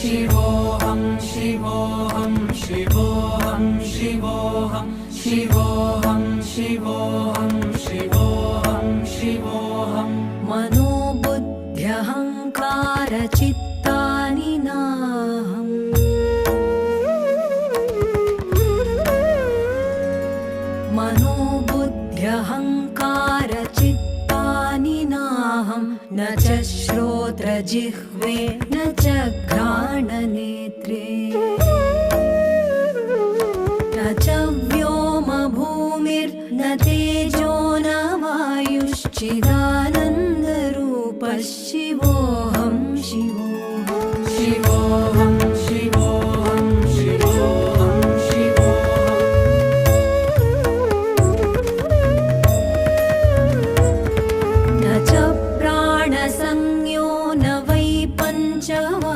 शिवोऽहं शिवोऽहं शिवोऽहं शिवोऽहं शिवोऽहं शिवोऽहं शिवोऽहं शिवोऽहं मनोबुद्ध्यहङ्कारचित्तानि नाहम् मनोबुद्ध्यहङ्कारचित्तानि नाहं न च श्रोत्रजिह्वे न च घ्राणनेत्रे न च व्योमभूमिर्न तेजो न वायुश्चिदानन्दरूपः शिवोऽहं शिवोऽहं शिवोऽहं शिवोऽहं शिवोऽहं शिवोऽहं न च प्राणसंज्ञो न वै पञ्चमो